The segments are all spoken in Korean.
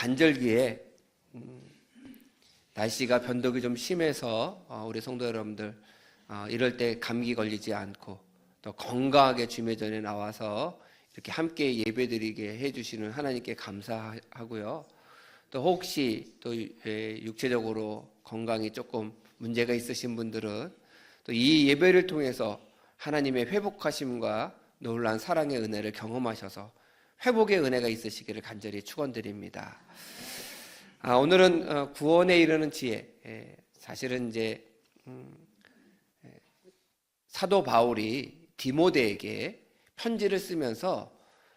반절기에 날씨가 변덕이 좀 심해서 우리 성도 여러분들 이럴 때 감기 걸리지 않고 또 건강하게 주님의 전에 나와서 이렇게 함께 예배드리게 해주시는 하나님께 감사하고요. 또 혹시 또 육체적으로 건강이 조금 문제가 있으신 분들은 또 이 예배를 통해서 하나님의 회복하심과 놀라운 사랑의 은혜를 경험하셔서 회복의 은혜가 있으시기를 간절히 축원드립니다. 오늘은 구원에 이르는 지혜. 사실은 이제 사도 바울이 디모데에게 편지를 쓰면서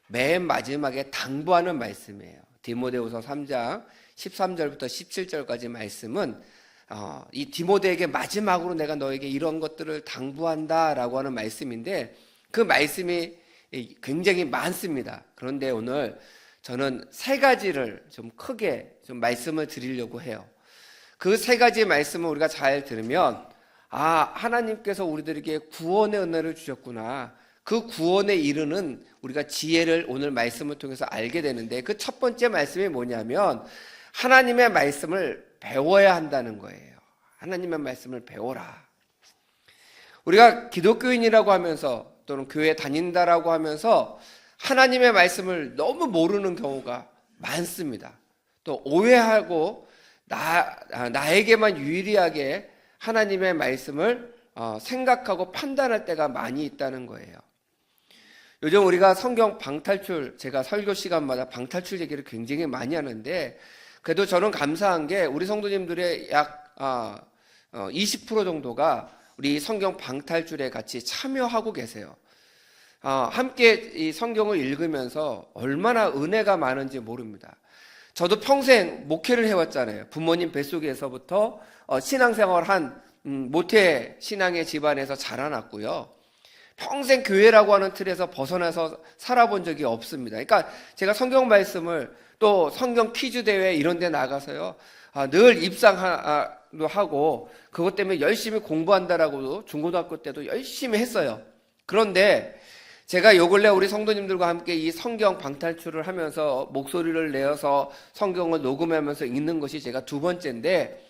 맨 마지막에 당부하는 말씀이에요. 디모데후서 3장 13절부터 17절까지 말씀은 이 디모데에게 마지막으로 내가 너에게 이런 것들을 당부한다라고 하는 말씀인데 그 말씀이 굉장히 많습니다. 그런데 오늘 저는 세 가지를 좀 크게 좀 말씀을 드리려고 해요. 그 세 가지 말씀을 우리가 잘 들으면 하나님께서 우리들에게 구원의 은혜를 주셨구나. 그 구원에 이르는 우리가 지혜를 오늘 말씀을 통해서 알게 되는데 그 첫 번째 말씀이 뭐냐면 하나님의 말씀을 배워야 한다는 거예요. 하나님의 말씀을 배워라. 우리가 기독교인이라고 하면서 또는 교회 다닌다라고 하면서 하나님의 말씀을 너무 모르는 경우가 많습니다. 또 오해하고 나에게만 유리하게 하나님의 말씀을 생각하고 판단할 때가 많이 있다는 거예요. 요즘 우리가 성경 방탈출, 제가 설교 시간마다 방탈출 얘기를 굉장히 많이 하는데 그래도 저는 감사한 게 우리 성도님들의 약 20% 정도가 우리 성경 방탈출에 같이 참여하고 계세요. 함께 이 성경을 읽으면서 얼마나 은혜가 많은지 모릅니다. 저도 평생 목회를 해왔잖아요. 부모님 뱃속에서부터 신앙생활한 모태 신앙의 집안에서 자라났고요. 평생 교회라고 하는 틀에서 벗어나서 살아본 적이 없습니다. 그러니까 제가 성경 말씀을 또 성경 퀴즈 대회 이런 데 나가서요. 늘 입상도 하고 그것 때문에 열심히 공부한다라고 중고등학교 때도 열심히 했어요. 그런데 제가 요 근래 우리 성도님들과 함께 이 성경 방탈출을 하면서 목소리를 내어서 성경을 녹음하면서 읽는 것이 제가 두 번째인데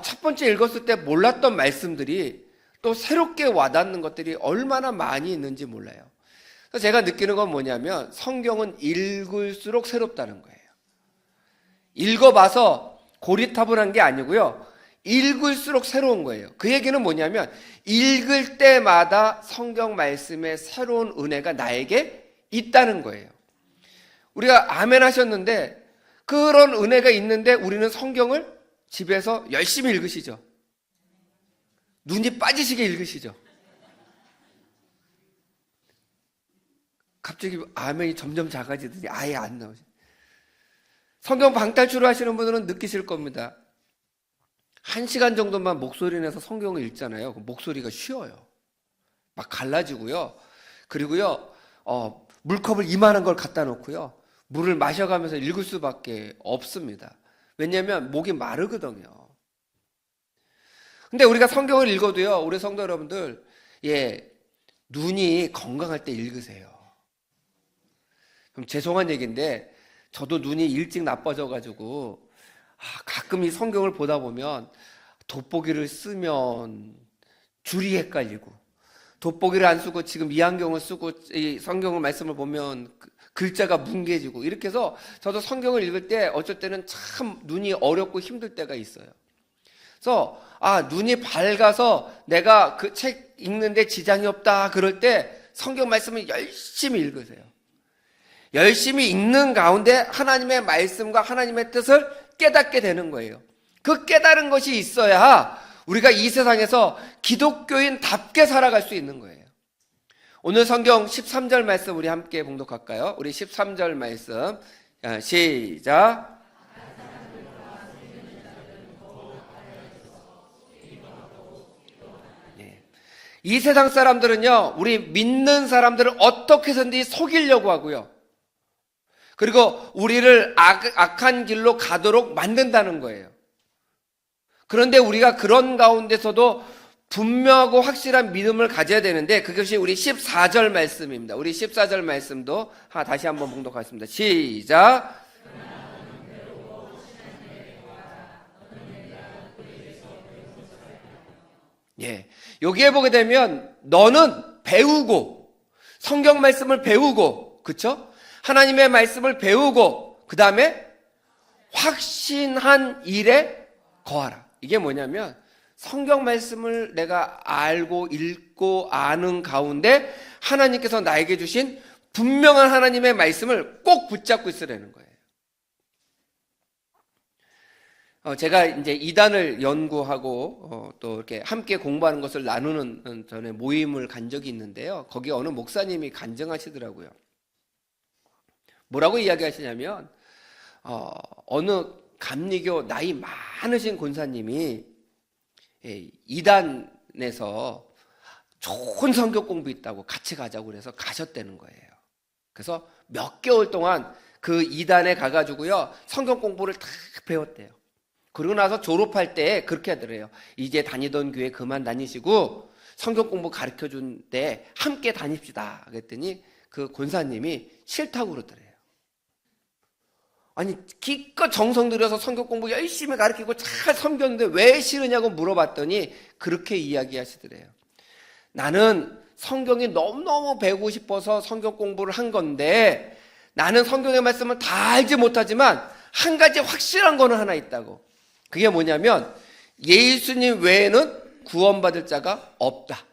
첫 번째 읽었을 때 몰랐던 말씀들이 또 새롭게 와닿는 것들이 얼마나 많이 있는지 몰라요. 그래서 제가 느끼는 건 뭐냐면 성경은 읽을수록 새롭다는 거예요. 읽어봐서 고리타분한 게 아니고요. 읽을수록 새로운 거예요. 그 얘기는 뭐냐면 읽을 때마다 성경 말씀의 새로운 은혜가 나에게 있다는 거예요. 우리가 아멘 하셨는데 그런 은혜가 있는데 우리는 성경을 집에서 열심히 읽으시죠. 눈이 빠지시게 읽으시죠. 갑자기 아멘이 점점 작아지더니 아예 안 나오죠. 성경 방탈출을 하시는 분들은 느끼실 겁니다. 1시간 정도만 목소리 내서 성경을 읽잖아요. 목소리가 쉬어요. 막 갈라지고요. 그리고요, 물컵을 이만한 걸 갖다 놓고요. 물을 마셔가면서 읽을 수밖에 없습니다. 왜냐하면 목이 마르거든요. 근데 우리가 성경을 읽어도요, 우리 성도 여러분들, 눈이 건강할 때 읽으세요. 그럼 죄송한 얘기인데, 저도 눈이 일찍 나빠져가지고, 가끔 이 성경을 보다 보면, 돋보기를 쓰면 줄이 헷갈리고, 돋보기를 안 쓰고 지금 이 안경을 쓰고 이 성경을 말씀을 보면 글자가 뭉개지고, 이렇게 해서 저도 성경을 읽을 때 어쩔 때는 참 눈이 어렵고 힘들 때가 있어요. 그래서 눈이 밝아서 내가 그 책 읽는데 지장이 없다 그럴 때 성경 말씀을 열심히 읽으세요. 열심히 읽는 가운데 하나님의 말씀과 하나님의 뜻을 깨닫게 되는 거예요. 그 깨달은 것이 있어야 우리가 이 세상에서 기독교인답게 살아갈 수 있는 거예요. 오늘 성경 13절 말씀 우리 함께 봉독할까요? 우리 13절 말씀 시작. 이 세상 사람들은요, 우리 믿는 사람들을 어떻게 해서든지 속이려고 하고요. 그리고 우리를 악한 길로 가도록 만든다는 거예요. 그런데 우리가 그런 가운데서도 분명하고 확실한 믿음을 가져야 되는데 그것이 우리 14절 말씀입니다. 우리 14절 말씀도 다시 한번 봉독하겠습니다. 시작. 예. 여기에 보게 되면 너는 배우고 성경 말씀을 배우고 그쵸? 하나님의 말씀을 배우고 그 다음에 확신한 일에 거하라. 이게 뭐냐면 성경 말씀을 내가 알고 읽고 아는 가운데 하나님께서 나에게 주신 분명한 하나님의 말씀을 꼭 붙잡고 있으라는 거예요. 제가 이제 이단을 연구하고 또 이렇게 함께 공부하는 것을 나누는 전에 모임을 간 적이 있는데요. 거기 어느 목사님이 간증하시더라고요. 뭐라고 이야기하시냐면 어느 감리교 나이 많으신 권사님이 이단에서 좋은 성경 공부 있다고 같이 가자고 그래서 가셨다는 거예요. 그래서 몇 개월 동안 그 이단에 가가지고요 성경 공부를 다 배웠대요. 그러고 나서 졸업할 때 그렇게 하더래요. 이제 다니던 교회 그만 다니시고 성경 공부 가르쳐준 때 함께 다닙시다. 그랬더니 그 권사님이 싫다고 그러더래요. 아니 기껏 정성 들여서 성경 공부 열심히 가르치고 잘 섬겼는데 왜 싫으냐고 물어봤더니 그렇게 이야기하시더래요. 나는 성경이 너무너무 배우고 싶어서 성경 공부를 한 건데 나는 성경의 말씀을 다 알지 못하지만 한 가지 확실한 거는 하나 있다고. 그게 뭐냐면 예수님 외에는 구원받을 자가 없다.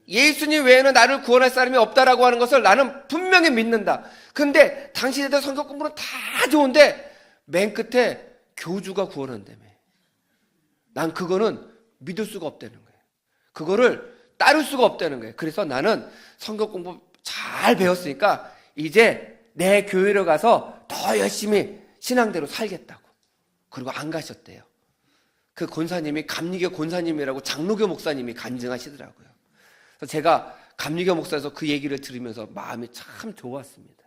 예수님 외에는 나를 구원할 사람이 없다라고 하는 것을 나는 분명히 믿는다. 근데 당신들 성경 공부는 다 좋은데 맨 끝에 교주가 구원한다며. 난 그거는 믿을 수가 없다는 거예요. 그거를 따를 수가 없다는 거예요. 그래서 나는 성경 공부 잘 배웠으니까 이제 내 교회로 가서 더 열심히 신앙대로 살겠다고. 그리고 안 가셨대요. 그 권사님이 감리교 권사님이라고 장로교 목사님이 간증하시더라고요. 그래서 제가 감리교 목사에서 그 얘기를 들으면서 마음이 참 좋았습니다.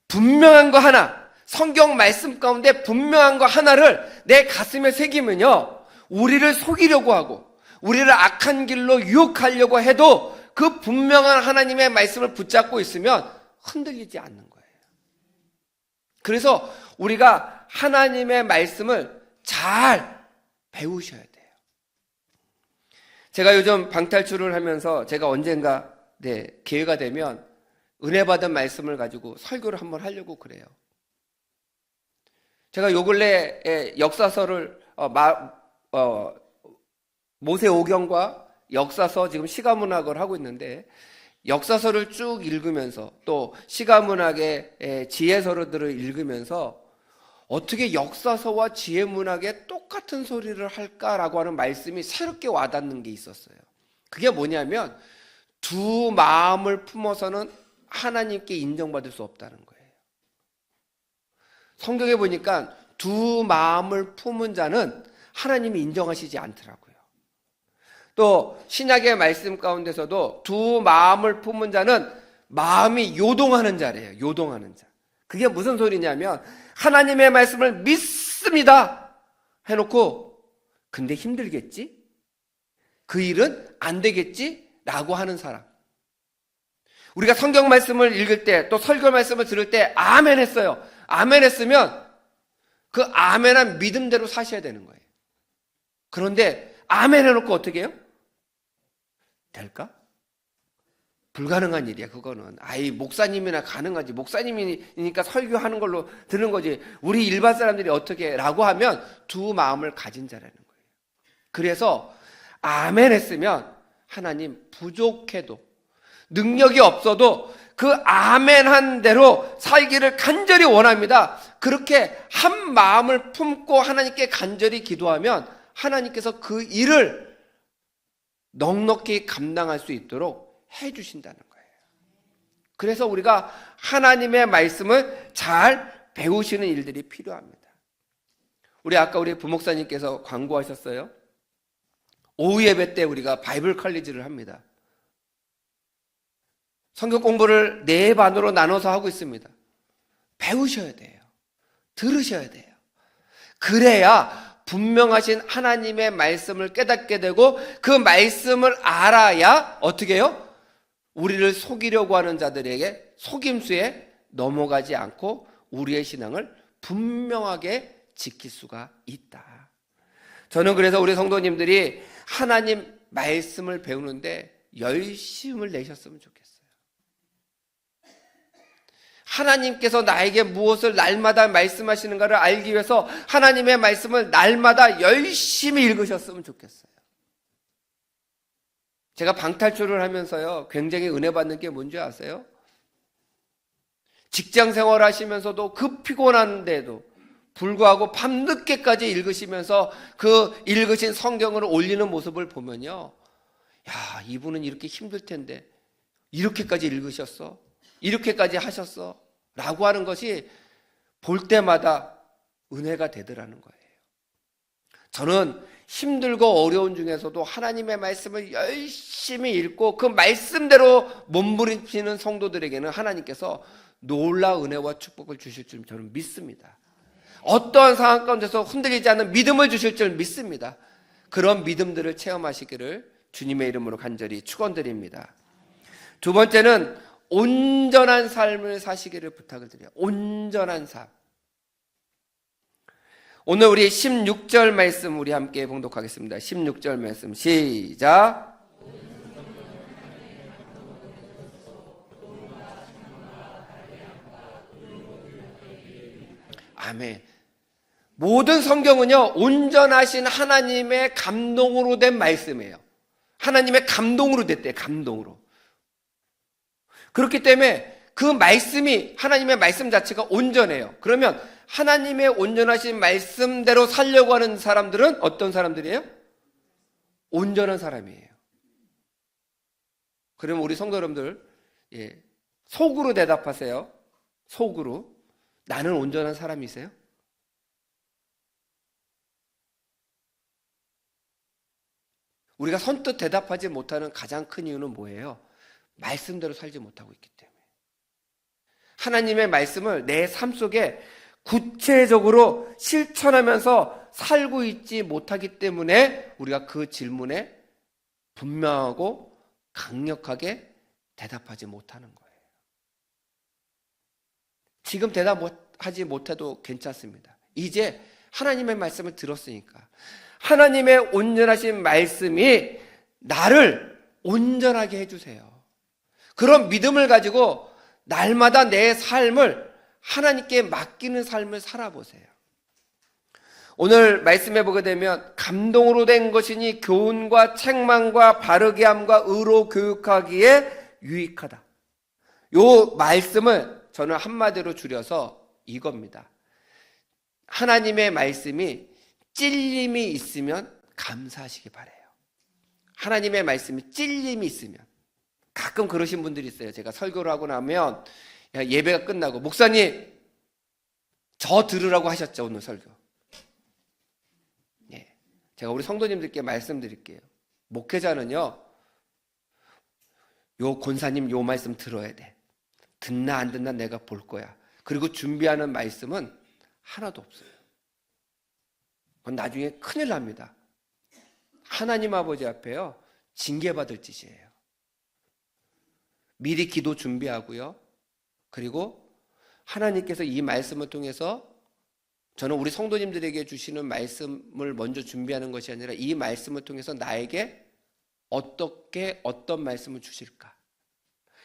분명한 거 하나, 성경 말씀 가운데 분명한 거 하나를 내 가슴에 새기면요 우리를 속이려고 하고 우리를 악한 길로 유혹하려고 해도 그 분명한 하나님의 말씀을 붙잡고 있으면 흔들리지 않는 거예요. 그래서 우리가 하나님의 말씀을 잘 배우셔야 돼요. 제가 요즘 방탈출을 하면서 제가 언젠가 기회가 되면 은혜 받은 말씀을 가지고 설교를 한번 하려고 그래요. 제가 요 근래에 역사서를 모세오경과 역사서 지금 시가문학을 하고 있는데 역사서를 쭉 읽으면서 또 시가문학의 지혜서들을 읽으면서 어떻게 역사서와 지혜문학에 똑같은 소리를 할까라고 하는 말씀이 새롭게 와닿는 게 있었어요. 그게 뭐냐면 두 마음을 품어서는 하나님께 인정받을 수 없다는 거예요. 성경에 보니까 두 마음을 품은 자는 하나님이 인정하시지 않더라고요. 또 신약의 말씀 가운데서도 두 마음을 품은 자는 마음이 요동하는 자래요. 요동하는 자. 그게 무슨 소리냐면 하나님의 말씀을 믿습니다 해놓고 근데 힘들겠지? 그 일은 안 되겠지? 라고 하는 사람. 우리가 성경 말씀을 읽을 때 또 설교 말씀을 들을 때 아멘 했어요. 아멘 했으면 그 아멘한 믿음대로 사셔야 되는 거예요. 그런데 아멘 해놓고 어떻게 해요? 될까? 불가능한 일이야 그거는. 아이 목사님이나 가능하지. 목사님이니까 설교하는 걸로 드는 거지. 우리 일반 사람들이 어떻게 라고 하면 두 마음을 가진 자라는 거예요. 그래서 아멘 했으면 하나님 부족해도 능력이 없어도 그 아멘한 대로 살기를 간절히 원합니다. 그렇게 한 마음을 품고 하나님께 간절히 기도하면 하나님께서 그 일을 넉넉히 감당할 수 있도록 해주신다는 거예요. 그래서 우리가 하나님의 말씀을 잘 배우시는 일들이 필요합니다. 아까 우리 부목사님께서 광고하셨어요. 오후 예배 때 우리가 바이블 컬리지를 합니다. 성경 공부를 4반으로 나눠서 하고 있습니다. 배우셔야 돼요. 들으셔야 돼요. 그래야 분명하신 하나님의 말씀을 깨닫게 되고 그 말씀을 알아야 어떻게 해요? 우리를 속이려고 하는 자들에게 속임수에 넘어가지 않고 우리의 신앙을 분명하게 지킬 수가 있다. 저는 그래서 우리 성도님들이 하나님 말씀을 배우는데 열심을 내셨으면 좋겠어요. 하나님께서 나에게 무엇을 날마다 말씀하시는가를 알기 위해서 하나님의 말씀을 날마다 열심히 읽으셨으면 좋겠어요. 제가 방탈출을 하면서요, 굉장히 은혜 받는 게 뭔지 아세요? 직장 생활 하시면서도 그 피곤한데도 불구하고 밤늦게까지 읽으시면서 그 읽으신 성경을 올리는 모습을 보면요, 야, 이분은 이렇게 힘들 텐데 이렇게까지 읽으셨어? 이렇게까지 하셨어? 라고 하는 것이 볼 때마다 은혜가 되더라는 거예요. 저는 힘들고 어려운 중에서도 하나님의 말씀을 열심히 읽고 그 말씀대로 몸부림치는 성도들에게는 하나님께서 놀라운 은혜와 축복을 주실 줄 저는 믿습니다. 어떠한 상황 가운데서 흔들리지 않는 믿음을 주실 줄 믿습니다. 그런 믿음들을 체험하시기를 주님의 이름으로 간절히 축원드립니다. 두 번째는 온전한 삶을 사시기를 부탁을 드려요. 온전한 삶. 오늘 우리 16절 말씀 우리 함께 봉독하겠습니다. 16절 말씀 시작. 아멘. 모든 성경은요, 온전하신 하나님의 감동으로 된 말씀이에요. 하나님의 감동으로 됐대요. 감동으로. 그렇기 때문에 그 말씀이, 하나님의 말씀 자체가 온전해요. 그러면 하나님의 온전하신 말씀대로 살려고 하는 사람들은 어떤 사람들이에요? 온전한 사람이에요. 그러면 우리 성도 여러분들, 속으로 대답하세요. 속으로. 나는 온전한 사람이세요? 우리가 선뜻 대답하지 못하는 가장 큰 이유는 뭐예요? 말씀대로 살지 못하고 있기 때문에. 하나님의 말씀을 내 삶 속에 구체적으로 실천하면서 살고 있지 못하기 때문에 우리가 그 질문에 분명하고 강력하게 대답하지 못하는 거예요. 지금 대답하지 못해도 괜찮습니다. 이제 하나님의 말씀을 들었으니까 하나님의 온전하신 말씀이 나를 온전하게 해주세요. 그런 믿음을 가지고 날마다 내 삶을 하나님께 맡기는 삶을 살아보세요. 오늘 말씀해 보게 되면 감동으로 된 것이니 교훈과 책망과 바르게 함과 의로 교육하기에 유익하다. 요 말씀을 저는 한마디로 줄여서 이겁니다. 하나님의 말씀이 찔림이 있으면 감사하시기 바라요. 하나님의 말씀이 찔림이 있으면. 가끔 그러신 분들이 있어요. 제가 설교를 하고 나면 예배가 끝나고 목사님 저 들으라고 하셨죠, 오늘 설교. 제가 우리 성도님들께 말씀드릴게요. 목회자는요, 요 권사님 요 말씀 들어야 돼. 듣나 안 듣나 내가 볼 거야. 그리고 준비하는 말씀은 하나도 없어요. 그건 나중에 큰일 납니다. 하나님 아버지 앞에요, 징계받을 짓이에요. 미리 기도 준비하고요. 그리고 하나님께서 이 말씀을 통해서 저는 우리 성도님들에게 주시는 말씀을 먼저 준비하는 것이 아니라 이 말씀을 통해서 나에게 어떤 말씀을 주실까?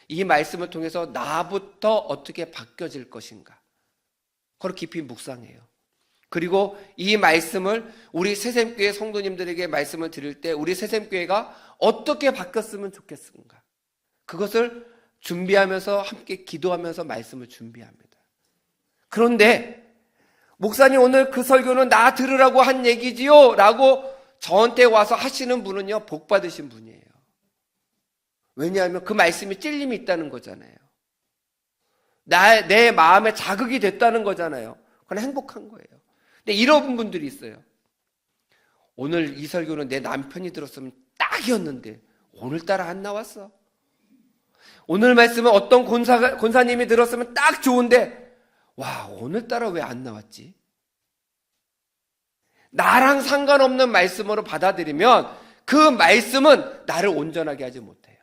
이 말씀을 통해서 나부터 어떻게 바뀌어질 것인가? 그걸 깊이 묵상해요. 그리고 이 말씀을 우리 새샘교회 성도님들에게 말씀을 드릴 때 우리 새샘교회가 어떻게 바뀌었으면 좋겠는가? 그것을 준비하면서 함께 기도하면서 말씀을 준비합니다. 그런데 목사님 오늘 그 설교는 나 들으라고 한 얘기지요? 라고 저한테 와서 하시는 분은요, 복 받으신 분이에요. 왜냐하면 그 말씀이 찔림이 있다는 거잖아요. 내 마음에 자극이 됐다는 거잖아요. 그건 행복한 거예요. 근데 이런 분들이 있어요. 오늘 이 설교는 내 남편이 들었으면 딱이었는데 오늘따라 안 나왔어. 오늘 말씀은 어떤 권사님이 들었으면 딱 좋은데 와, 오늘따라 왜 안 나왔지? 나랑 상관없는 말씀으로 받아들이면 그 말씀은 나를 온전하게 하지 못해요.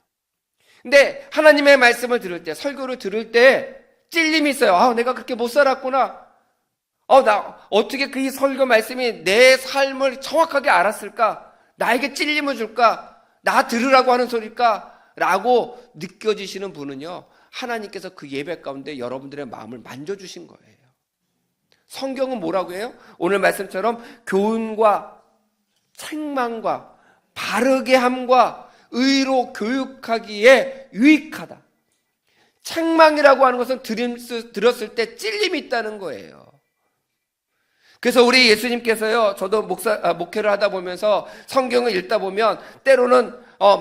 근데 하나님의 말씀을 들을 때, 설교를 들을 때 찔림이 있어요. 아, 내가 그렇게 못 살았구나. 나 어떻게 그 이 설교 말씀이 내 삶을 정확하게 알았을까? 나에게 찔림을 줄까? 나 들으라고 하는 소리일까? 라고 느껴지시는 분은요, 하나님께서 그 예배 가운데 여러분들의 마음을 만져주신 거예요. 성경은 뭐라고 해요? 오늘 말씀처럼 교훈과 책망과 바르게 함과 의로 교육하기에 유익하다. 책망이라고 하는 것은 들었을 때 찔림이 있다는 거예요. 그래서 우리 예수님께서요, 저도 목회를 하다 보면서 성경을 읽다 보면 때로는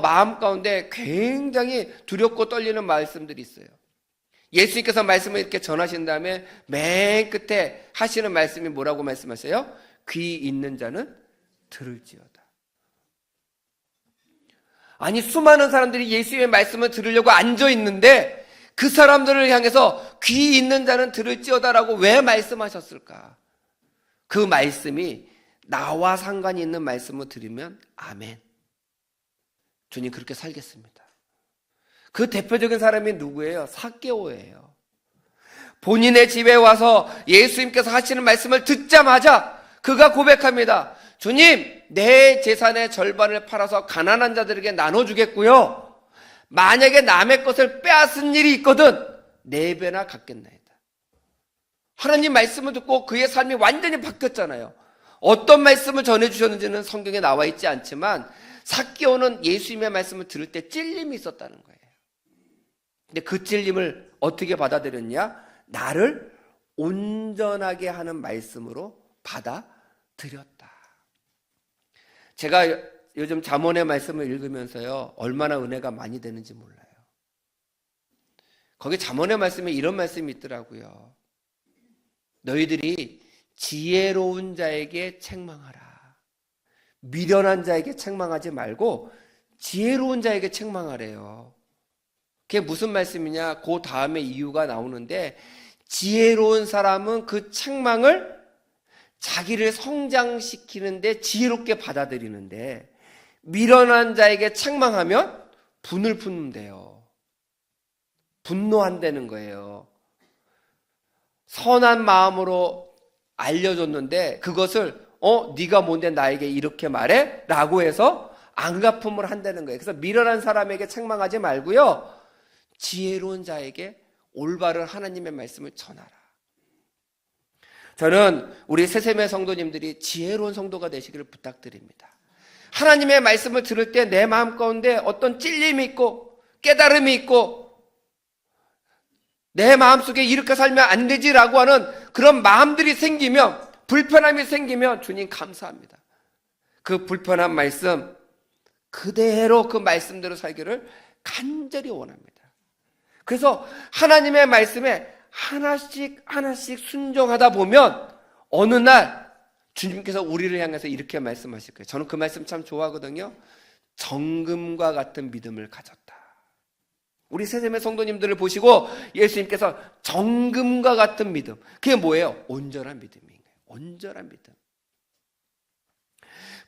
마음 가운데 굉장히 두렵고 떨리는 말씀들이 있어요. 예수님께서 말씀을 이렇게 전하신 다음에 맨 끝에 하시는 말씀이 뭐라고 말씀하세요? 귀 있는 자는 들을지어다. 아니, 수많은 사람들이 예수님의 말씀을 들으려고 앉아 있는데 그 사람들을 향해서 귀 있는 자는 들을지어다라고 왜 말씀하셨을까? 그 말씀이 나와 상관이 있는 말씀을 들으면 아멘. 주님 그렇게 살겠습니다. 그 대표적인 사람이 누구예요? 삭개오예요. 본인의 집에 와서 예수님께서 하시는 말씀을 듣자마자 그가 고백합니다. 주님, 내 재산의 절반을 팔아서 가난한 자들에게 나눠주겠고요. 만약에 남의 것을 빼앗은 일이 있거든 4배나 갚겠나이다. 하나님 말씀을 듣고 그의 삶이 완전히 바뀌었잖아요. 어떤 말씀을 전해주셨는지는 성경에 나와 있지 않지만 삭개오는 예수님의 말씀을 들을 때 찔림이 있었다는 거예요. 근데 그 찔림을 어떻게 받아들였냐? 나를 온전하게 하는 말씀으로 받아들였다. 제가 요즘 잠언의 말씀을 읽으면서요, 얼마나 은혜가 많이 되는지 몰라요. 거기 잠언의 말씀에 이런 말씀이 있더라고요. 너희들이 지혜로운 자에게 책망하라. 미련한 자에게 책망하지 말고 지혜로운 자에게 책망하래요. 그게 무슨 말씀이냐? 그 다음에 이유가 나오는데, 지혜로운 사람은 그 책망을 자기를 성장시키는데 지혜롭게 받아들이는데, 미련한 자에게 책망하면 분을 품는데요. 분노한다는 거예요. 선한 마음으로 알려줬는데 그것을 네가 뭔데 나에게 이렇게 말해? 라고 해서 앙가품을 한다는 거예요. 그래서 미련한 사람에게 책망하지 말고요, 지혜로운 자에게 올바른 하나님의 말씀을 전하라. 저는 우리 새샘의 성도님들이 지혜로운 성도가 되시기를 부탁드립니다. 하나님의 말씀을 들을 때 내 마음 가운데 어떤 찔림이 있고 깨달음이 있고 내 마음속에 이렇게 살면 안 되지라고 하는 그런 마음들이 생기면, 불편함이 생기면 주님 감사합니다. 그 불편한 말씀 그대로 그 말씀대로 살기를 간절히 원합니다. 그래서 하나님의 말씀에 하나씩 하나씩 순종하다 보면 어느 날 주님께서 우리를 향해서 이렇게 말씀하실 거예요. 저는 그 말씀 참 좋아하거든요. 정금과 같은 믿음을 가졌다. 우리 새샘의 성도님들을 보시고 예수님께서 정금과 같은 믿음, 그게 뭐예요? 온전한 믿음이에요. 온전한 믿음.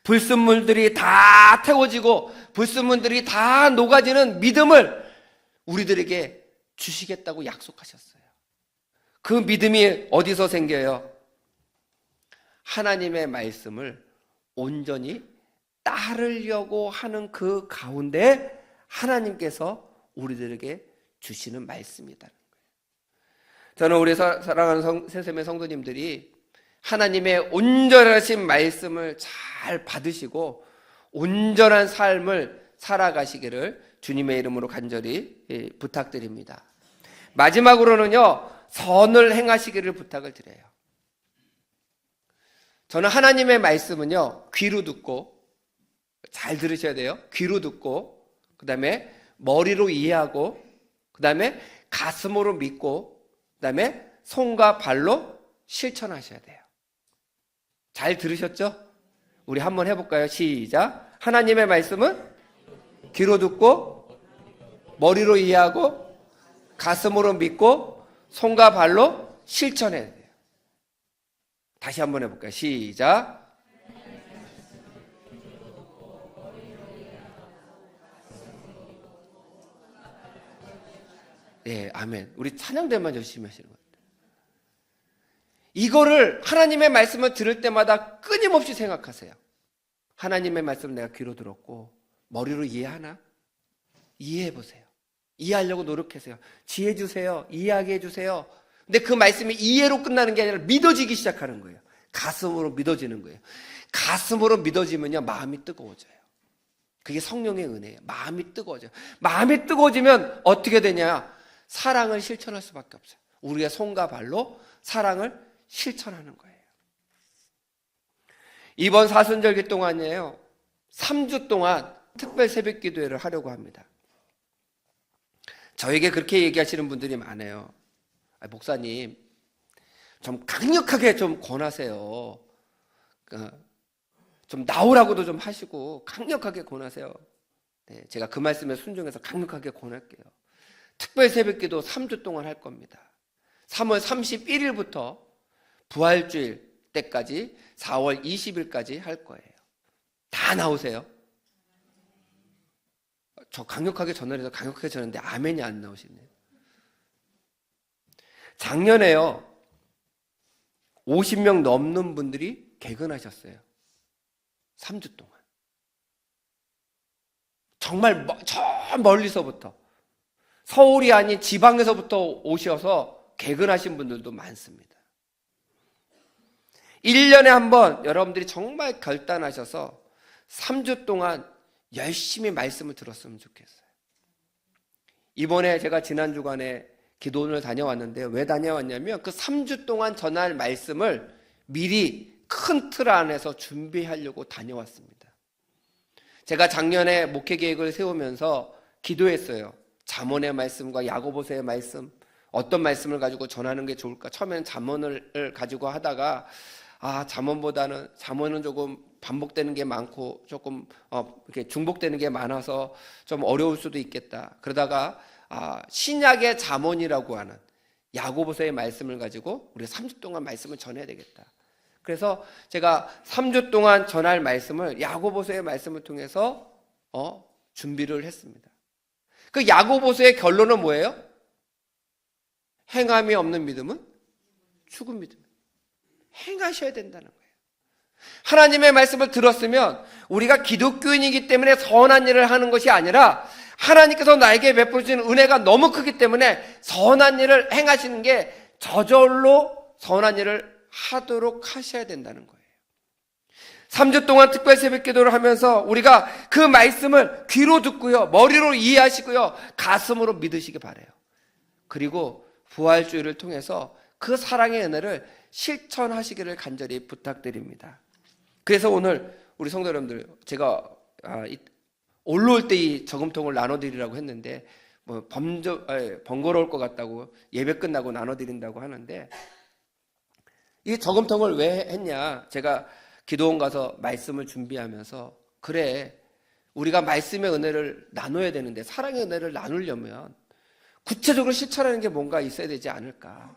불순물들이 다 태워지고 불순물들이 다 녹아지는 믿음을 우리들에게 주시겠다고 약속하셨어요. 그 믿음이 어디서 생겨요? 하나님의 말씀을 온전히 따르려고 하는 그 가운데 하나님께서 우리들에게 주시는 말씀이라는 거예요. 저는 우리 사랑하는 새샘의 성도님들이 하나님의 온전하신 말씀을 잘 받으시고 온전한 삶을 살아가시기를 주님의 이름으로 간절히 부탁드립니다. 마지막으로는요, 선을 행하시기를 부탁을 드려요. 저는 하나님의 말씀은요, 귀로 듣고, 잘 들으셔야 돼요. 귀로 듣고, 그 다음에 머리로 이해하고, 그 다음에 가슴으로 믿고, 그 다음에 손과 발로 실천하셔야 돼요. 잘 들으셨죠? 우리 한번 해볼까요? 시작. 하나님의 말씀은 귀로 듣고, 머리로 이해하고, 가슴으로 믿고, 손과 발로 실천해야 돼요. 다시 한번 해볼까요? 시작. 네, 아멘. 우리 찬양대만 열심히 하시는 것 같아요. 이거를 하나님의 말씀을 들을 때마다 끊임없이 생각하세요. 하나님의 말씀 내가 귀로 들었고 머리로 이해하나? 이해해 보세요. 이해하려고 노력하세요. 지혜 주세요. 이해하게 해주세요. 근데 그 말씀이 이해로 끝나는 게 아니라 믿어지기 시작하는 거예요. 가슴으로 믿어지는 거예요. 가슴으로 믿어지면요, 마음이 뜨거워져요. 그게 성령의 은혜예요. 마음이 뜨거워져요. 마음이 뜨거워지면 어떻게 되냐? 사랑을 실천할 수밖에 없어요. 우리의 손과 발로 사랑을 실천하는 거예요. 이번 사순절기 동안이에요. 3주 동안 특별 새벽 기도회를 하려고 합니다. 저에게 그렇게 얘기하시는 분들이 많아요. 목사님, 좀 강력하게 좀 권하세요. 좀 나오라고도 좀 하시고 강력하게 권하세요. 네, 제가 그 말씀에 순종해서 강력하게 권할게요. 특별 새벽기도 3주 동안 할 겁니다. 3월 31일부터 부활주일 때까지 4월 20일까지 할 거예요. 다 나오세요. 저 강력하게 전화해서 강력하게 전했는데 아멘이 안 나오시네요. 작년에요, 50명 넘는 분들이 개근하셨어요. 3주 동안. 정말 저 멀리서부터, 서울이 아닌 지방에서부터 오셔서 개근하신 분들도 많습니다. 1년에 한 번 여러분들이 정말 결단하셔서 3주 동안 열심히 말씀을 들었으면 좋겠어요. 이번에 제가 지난 주간에 기도원을 다녀왔는데 왜 다녀왔냐면 그 3주 동안 전할 말씀을 미리 큰 틀 안에서 준비하려고 다녀왔습니다. 제가 작년에 목회 계획을 세우면서 기도했어요. 잠언의 말씀과 야고보서의 말씀, 어떤 말씀을 가지고 전하는 게 좋을까? 처음에는 잠언을 가지고 하다가 잠언은 조금 반복되는 게 많고 조금 이렇게 중복되는 게 많아서 좀 어려울 수도 있겠다. 그러다가 신약의 잠언이라고 하는 야고보서의 말씀을 가지고 우리가 3주 동안 말씀을 전해야 되겠다. 그래서 제가 3주 동안 전할 말씀을 야고보서의 말씀을 통해서 준비를 했습니다. 그 야고보서의 결론은 뭐예요? 행함이 없는 믿음은 죽은 믿음. 행하셔야 된다는 거예요. 하나님의 말씀을 들었으면 우리가 기독교인이기 때문에 선한 일을 하는 것이 아니라 하나님께서 나에게 베푸시는 은혜가 너무 크기 때문에 선한 일을 행하시는 게 저절로 선한 일을 하도록 하셔야 된다는 거예요. 3주 동안 특별 새벽 기도를 하면서 우리가 그 말씀을 귀로 듣고요, 머리로 이해하시고요, 가슴으로 믿으시기 바라요. 그리고 부활주의를 통해서 그 사랑의 은혜를 실천하시기를 간절히 부탁드립니다. 그래서 오늘 우리 성도 여러분들, 제가 올라올 때 이 저금통을 나눠드리라고 했는데 번거로울 것 같다고 예배 끝나고 나눠드린다고 하는데, 이 저금통을 왜 했냐? 제가 기도원 가서 말씀을 준비하면서 그래, 우리가 말씀의 은혜를 나눠야 되는데 사랑의 은혜를 나누려면 구체적으로 실천하는 게 뭔가 있어야 되지 않을까.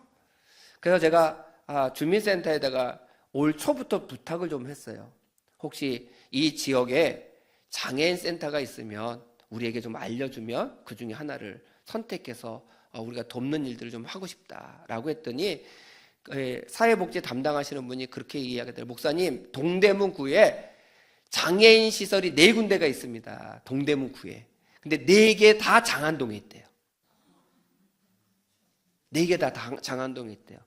그래서 제가 주민센터에다가 올 초부터 부탁을 좀 했어요. 혹시 이 지역에 장애인 센터가 있으면 우리에게 좀 알려주면 그 중에 하나를 선택해서 우리가 돕는 일들을 좀 하고 싶다라고 했더니 사회복지 담당하시는 분이 그렇게 이야기하더라고요. 목사님, 동대문 구에 장애인 시설이 4군데가 있습니다. 동대문 구에. 근데 4개 다 장안동에 있대요. 4개 다 장안동에 있대요.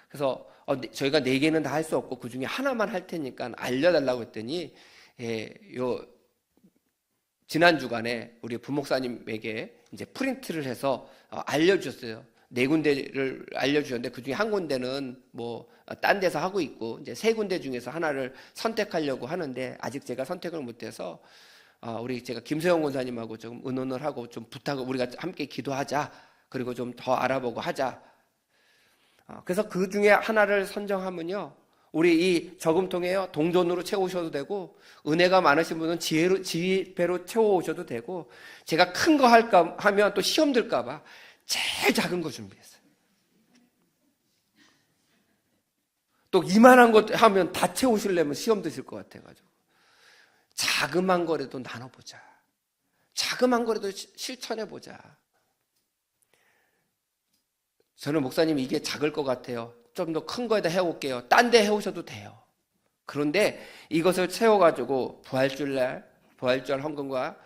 그래서 저희가 4개는 다 할 수 없고 그 중에 하나만 할 테니까 알려달라고 했더니 지난 주간에 우리 부목사님에게 이제 프린트를 해서 알려주셨어요. 4군데를 알려주셨는데 그 중에 한 군데는 딴 데서 하고 있고 이제 3군데 중에서 하나를 선택하려고 하는데 아직 제가 선택을 못해서 제가 김소영 권사님하고 좀 의논을 하고 좀 부탁을, 우리가 함께 기도하자, 그리고 좀 더 알아보고 하자. 그래서 그 중에 하나를 선정하면요, 우리 이 저금통에요, 동전으로 채우셔도 되고, 은혜가 많으신 분은 지혜로 채워오셔도 되고, 제가 큰 거 할까 하면 또 시험 들까봐 제일 작은 거 준비했어요. 또 이만한 거 하면 다 채우시려면 시험 드실 것 같아가지고 자그만 거라도 나눠보자. 자그만 거라도 실천해보자. 저는 목사님 이게 작을 것 같아요. 좀 더 큰 거에다 해올게요. 딴 데 해오셔도 돼요. 그런데 이것을 채워가지고 부활절 헌금과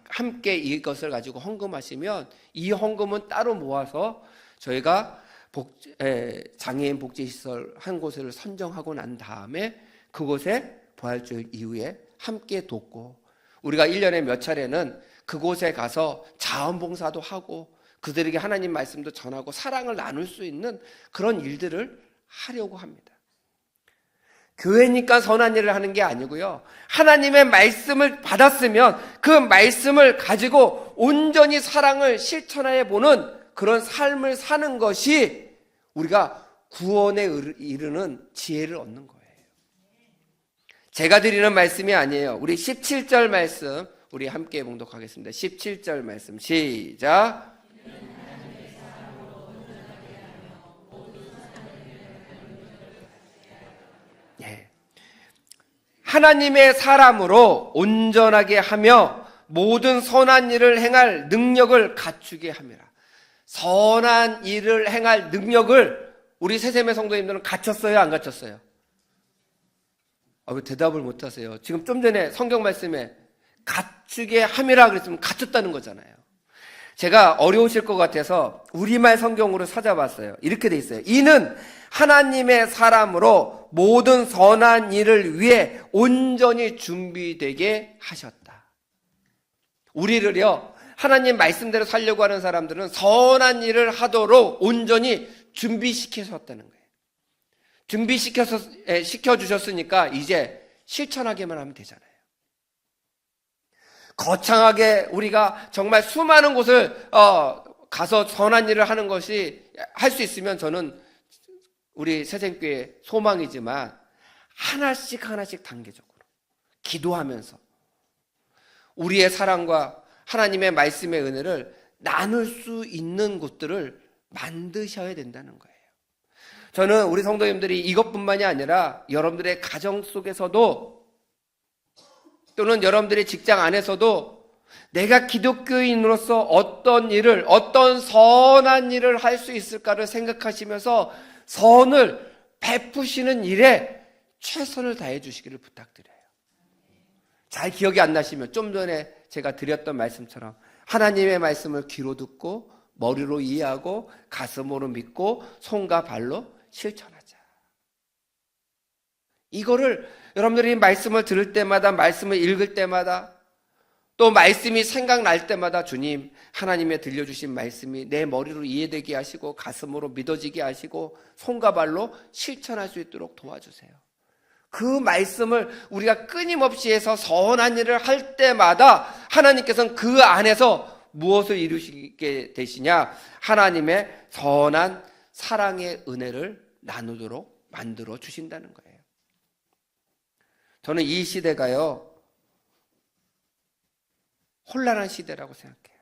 함께 이것을 가지고 헌금하시면 이 헌금은 따로 모아서 저희가 장애인 복지시설 한 곳을 선정하고 난 다음에 그곳에 부활절 이후에 함께 돕고, 우리가 1년에 몇 차례는 그곳에 가서 자원봉사도 하고 그들에게 하나님 말씀도 전하고 사랑을 나눌 수 있는 그런 일들을 하려고 합니다. 교회니까 선한 일을 하는 게 아니고요, 하나님의 말씀을 받았으면 그 말씀을 가지고 온전히 사랑을 실천해 보는 그런 삶을 사는 것이 우리가 구원에 이르는 지혜를 얻는 거예요. 제가 드리는 말씀이 아니에요. 우리 17절 말씀 우리 함께 봉독하겠습니다. 17절 말씀 시작. 하나님의 사람으로 온전하게 하며 모든 선한 일을 행할 능력을 갖추게 함이라. 선한 일을 행할 능력을 우리 새샘의 성도님들은 갖췄어요, 안 갖췄어요? 왜 대답을 못 하세요? 지금 좀 전에 성경 말씀에 갖추게 함이라 그랬으면 갖췄다는 거잖아요. 제가 어려우실 것 같아서 우리말 성경으로 찾아봤어요. 이렇게 돼 있어요. 이는 하나님의 사람으로 모든 선한 일을 위해 온전히 준비되게 하셨다. 우리를요, 하나님 말씀대로 살려고 하는 사람들은 선한 일을 하도록 온전히 준비시키셨다는 거예요. 시켜주셨으니까 이제 실천하기만 하면 되잖아요. 거창하게 우리가 정말 수많은 곳을 가서 선한 일을 하는 것이 할 수 있으면 저는 우리 새생교회 소망이지만 하나씩 단계적으로 기도하면서 우리의 사랑과 하나님의 말씀의 은혜를 나눌 수 있는 곳들을 만드셔야 된다는 거예요. 저는 우리 성도님들이 이것뿐만이 아니라 여러분들의 가정 속에서도 또는 여러분들의 직장 안에서도 내가 기독교인으로서 어떤 일을, 어떤 선한 일을 할 수 있을까를 생각하시면서 선을 베푸시는 일에 최선을 다해 주시기를 부탁드려요. 잘 기억이 안 나시면 좀 전에 제가 드렸던 말씀처럼 하나님의 말씀을 귀로 듣고 머리로 이해하고 가슴으로 믿고 손과 발로 실천하자. 이거를 여러분들이 말씀을 들을 때마다, 말씀을 읽을 때마다, 또 말씀이 생각날 때마다 주님, 하나님의 들려주신 말씀이 내 머리로 이해되게 하시고 가슴으로 믿어지게 하시고 손과 발로 실천할 수 있도록 도와주세요. 그 말씀을 우리가 끊임없이 해서 선한 일을 할 때마다 하나님께서는 그 안에서 무엇을 이루시게 되시냐? 하나님의 선한 사랑의 은혜를 나누도록 만들어 주신다는 거예요. 저는 이 시대가요, 혼란한 시대라고 생각해요.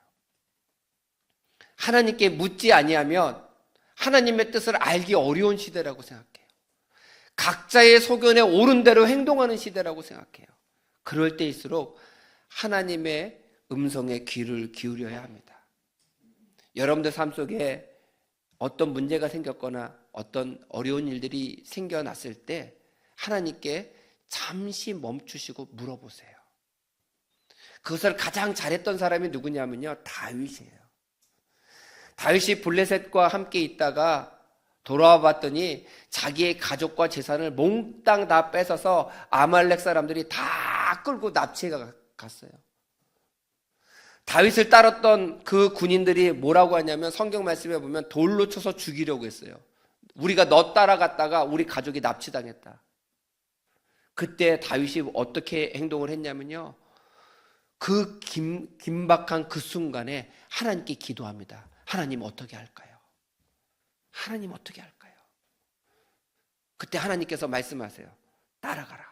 하나님께 묻지 아니하면 하나님의 뜻을 알기 어려운 시대라고 생각해요. 각자의 소견에 옳은 대로 행동하는 시대라고 생각해요. 그럴 때일수록 하나님의 음성에 귀를 기울여야 합니다. 여러분들 삶 속에 어떤 문제가 생겼거나 어떤 어려운 일들이 생겨났을 때 하나님께 잠시 멈추시고 물어보세요. 그것을 가장 잘했던 사람이 누구냐면요, 다윗이에요. 다윗이 블레셋과 함께 있다가 돌아와 봤더니 자기의 가족과 재산을 몽땅 다 뺏어서 아말렉 사람들이 다 끌고 납치해 갔어요. 다윗을 따랐던 그 군인들이 뭐라고 하냐면 성경 말씀에 보면 돌로 쳐서 죽이려고 했어요. 우리가 너 따라갔다가 우리 가족이 납치당했다. 그때 다윗이 어떻게 행동을 했냐면요, 그 긴박한 그 순간에 하나님께 기도합니다. 하나님 어떻게 할까요? 하나님 어떻게 할까요? 그때 하나님께서 말씀하세요. 따라가라.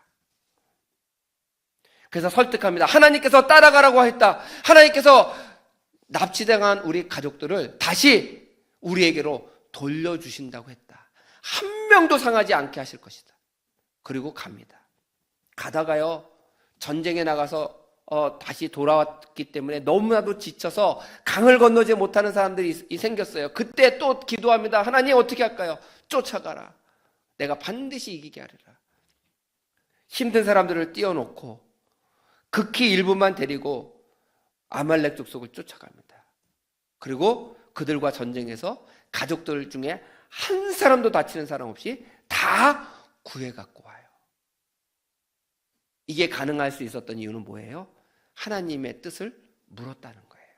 그래서 설득합니다. 하나님께서 따라가라고 했다. 하나님께서 납치당한 우리 가족들을 다시 우리에게로 돌려주신다고 했다. 한 명도 상하지 않게 하실 것이다. 그리고 갑니다. 가다가요, 전쟁에 나가서 다시 돌아왔기 때문에 너무나도 지쳐서 강을 건너지 못하는 사람들이 생겼어요. 그때 또 기도합니다. 하나님 어떻게 할까요? 쫓아가라. 내가 반드시 이기게 하리라. 힘든 사람들을 띄워놓고 극히 일부만 데리고 아말렉 족속을 쫓아갑니다. 그리고 그들과 전쟁에서 가족들 중에 한 사람도 다치는 사람 없이 다 구해갖고 와요. 이게 가능할 수 있었던 이유는 뭐예요? 하나님의 뜻을 물었다는 거예요.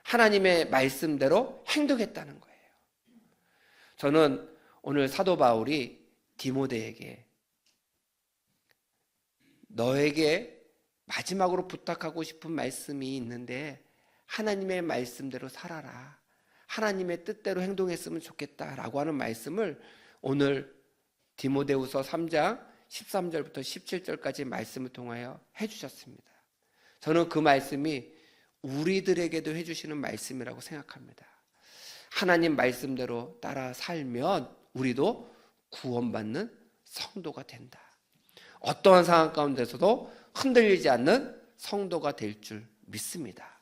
하나님의 말씀대로 행동했다는 거예요. 저는 오늘 사도 바울이 디모데에게 너에게 마지막으로 부탁하고 싶은 말씀이 있는데 하나님의 말씀대로 살아라. 하나님의 뜻대로 행동했으면 좋겠다라고 하는 말씀을 오늘 디모데후서 3장 13절부터 17절까지 말씀을 통하여 해주셨습니다. 저는 그 말씀이 우리들에게도 해주시는 말씀이라고 생각합니다. 하나님 말씀대로 따라 살면 우리도 구원받는 성도가 된다. 어떠한 상황 가운데서도 흔들리지 않는 성도가 될 줄 믿습니다.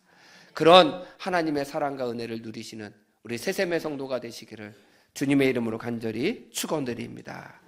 그런 하나님의 사랑과 은혜를 누리시는 우리 새샘의 성도가 되시기를 주님의 이름으로 간절히 축원드립니다.